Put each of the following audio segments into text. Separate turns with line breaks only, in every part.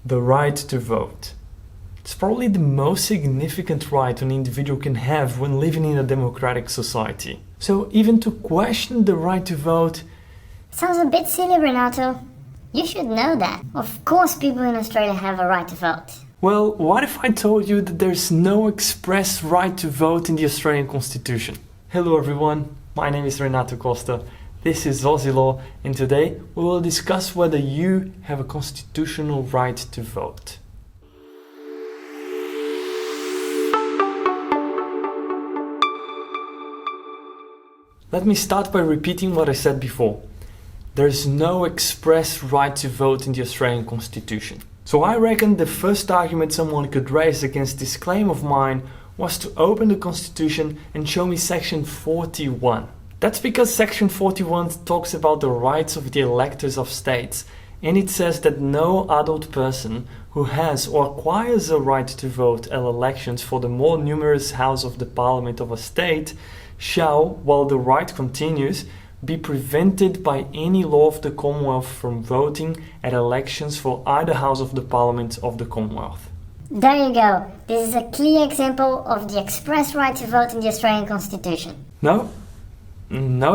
The right to vote. It's probably the most significant right an individual can have when living in a democratic society. So even to question the right to vote
sounds a bit silly, Renato. You should know that. Of course people in Australia have a right to vote.
Well, what if I told you that there's no express right to vote in the Australian Constitution? Hello everyone, my name is Renato Costa. This is AUSSIE Law, and today we will discuss whether you have a constitutional right to vote. Let me start by repeating what I said before. There's no express right to vote in the Australian Constitution. So I reckon the first argument someone could raise against this claim of mine was to open the Constitution and show me section 41. That's because section 41 talks about the rights of the electors of states, and it says that no adult person who has or acquires a right to vote at elections for the more numerous house of the parliament of a state shall, while the right continues, be prevented by any law of the Commonwealth from voting at elections for either house of the parliament of the Commonwealth.
There you go. This is a clear example of the express right to vote in the Australian Constitution.
No,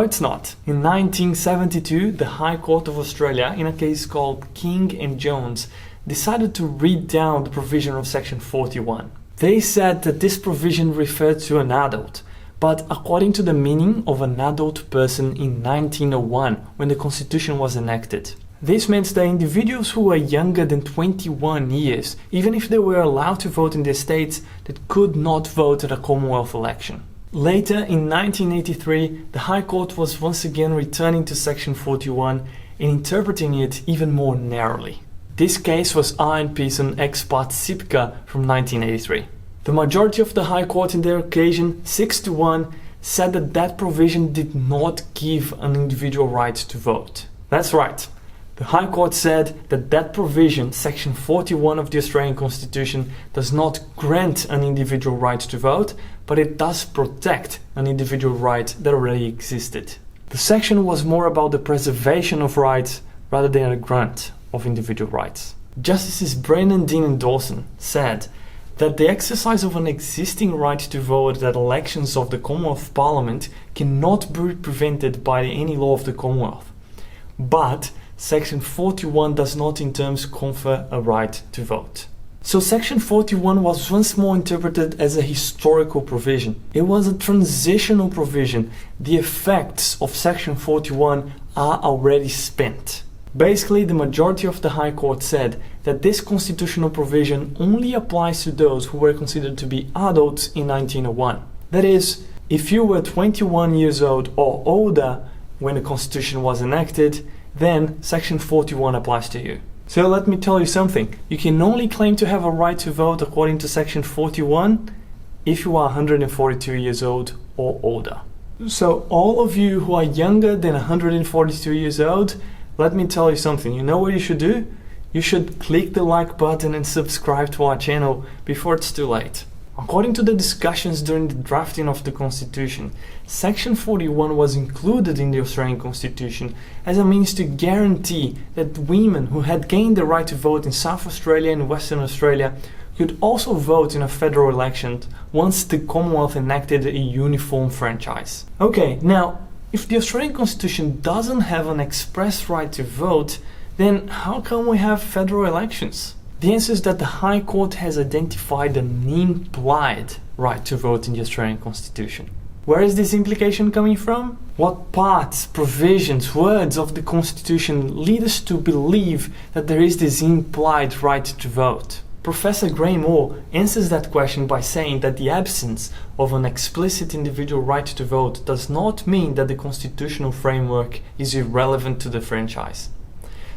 it's not. In 1972, the High Court of Australia, in a case called King and Jones, decided to read down the provision of section 41. They said that this provision referred to an adult, but according to the meaning of an adult person in 1901, when the Constitution was enacted. This meant that individuals who were younger than 21 years, even if they were allowed to vote in their states, that could not vote at a Commonwealth election. Later, in 1983, the High Court was once again returning to section 41 and interpreting it even more narrowly. This case was Iron Pearson ex parte Sipka from 1983. The majority of the High Court in their occasion, 6-1, said that that provision did not give an individual right to vote. That's right. The High Court said that that provision, section 41 of the Australian Constitution, does not grant an individual right to vote, but it does protect an individual right that already existed. The section was more about the preservation of rights rather than a grant of individual rights. Justices Brennan, Dean and Dawson said that the exercise of an existing right to vote at elections of the Commonwealth Parliament cannot be prevented by any law of the Commonwealth. But section 41 does not in terms confer a right to vote. So section 41 was once more interpreted as a historical provision. It was a transitional provision. The effects of section 41 are already spent. Basically, the majority of the High Court said that this constitutional provision only applies to those who were considered to be adults in 1901. That is, if you were 21 years old or older when the Constitution was enacted, then section 41 applies to you. So let me tell you something. You can only claim to have a right to vote according to section 41 if you are 142 years old or older. So all of you who are younger than 142 years old, let me tell you something. You know what you should do? You should click the like button and subscribe to our channel before it's too late. According to the discussions during the drafting of the Constitution, section 41 was included in the Australian Constitution as a means to guarantee that women who had gained the right to vote in South Australia and Western Australia could also vote in a federal election once the Commonwealth enacted a uniform franchise. Okay, now, if the Australian Constitution doesn't have an express right to vote, then how come we have federal elections? The answer is that the High Court has identified an implied right to vote in the Australian Constitution. Where is this implication coming from? What parts, provisions, words of the Constitution lead us to believe that there is this implied right to vote? Professor Graham Moore answers that question by saying that the absence of an explicit individual right to vote does not mean that the constitutional framework is irrelevant to the franchise.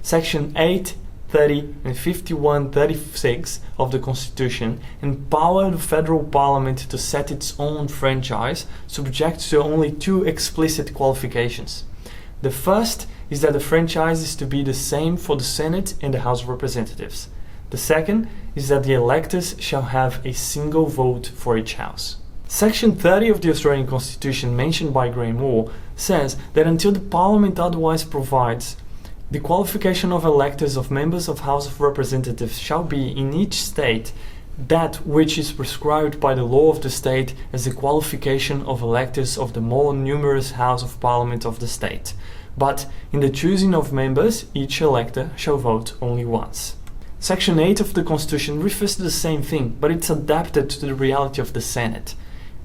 Section 8, 30 and 5136 of the Constitution empower the federal parliament to set its own franchise, subject to only two explicit qualifications. The first is that the franchise is to be the same for the Senate and the House of Representatives. The second is that the electors shall have a single vote for each house. Section 30 of the Australian Constitution, mentioned by Graham Moore, says that until the Parliament otherwise provides, The qualification of electors of members of House of Representatives shall be in each state that which is prescribed by the law of the state as the qualification of electors of the more numerous House of Parliament of the state. But in the choosing of members, each elector shall vote only once. Section 8 of the Constitution refers to the same thing, but it's adapted to the reality of the Senate.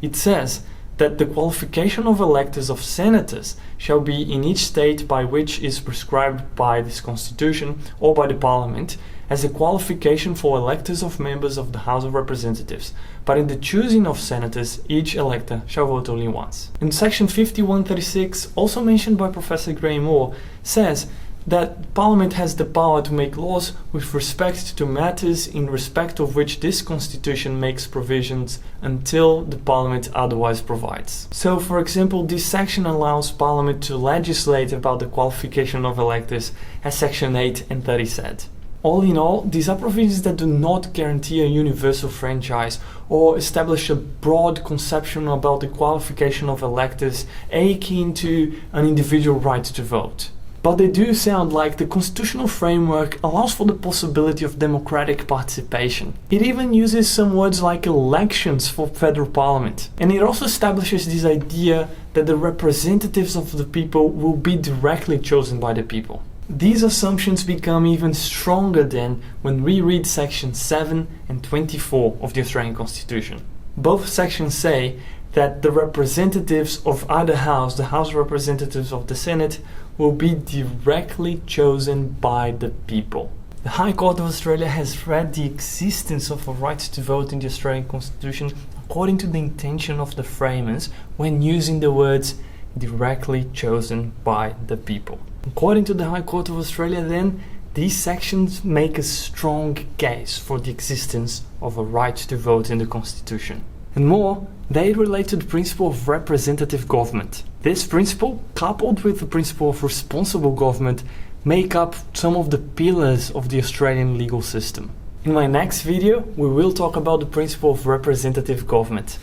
It says that the qualification of electors of senators shall be in each state by which is prescribed by this Constitution or by the Parliament as a qualification for electors of members of the House of Representatives, but in the choosing of senators, each elector shall vote only once. In section 5136, also mentioned by Professor Graham Moore, says that Parliament has the power to make laws with respect to matters in respect of which this Constitution makes provisions until the Parliament otherwise provides. So, for example, this section allows Parliament to legislate about the qualification of electors, as section 8 and 30 said. All in all, these are provisions that do not guarantee a universal franchise or establish a broad conception about the qualification of electors akin to an individual right to vote. But they do sound like the constitutional framework allows for the possibility of democratic participation. It even uses some words like elections for federal parliament. And it also establishes this idea that the representatives of the people will be directly chosen by the people. These assumptions become even stronger then when we read section 7 and 24 of the Australian Constitution. Both sections say that the representatives of either house, the House of Representatives of the Senate, will be directly chosen by the people. The High Court of Australia has read the existence of a right to vote in the Australian Constitution according to the intention of the framers when using the words directly chosen by the people. According to the High Court of Australia then, these sections make a strong case for the existence of a right to vote in the Constitution. And more, they relate to the principle of representative government. This principle, coupled with the principle of responsible government, make up some of the pillars of the Australian legal system. In my next video, we will talk about the principle of representative government.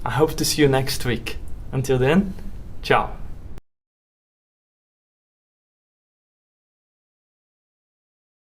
I hope to see you next week. Until then, ciao.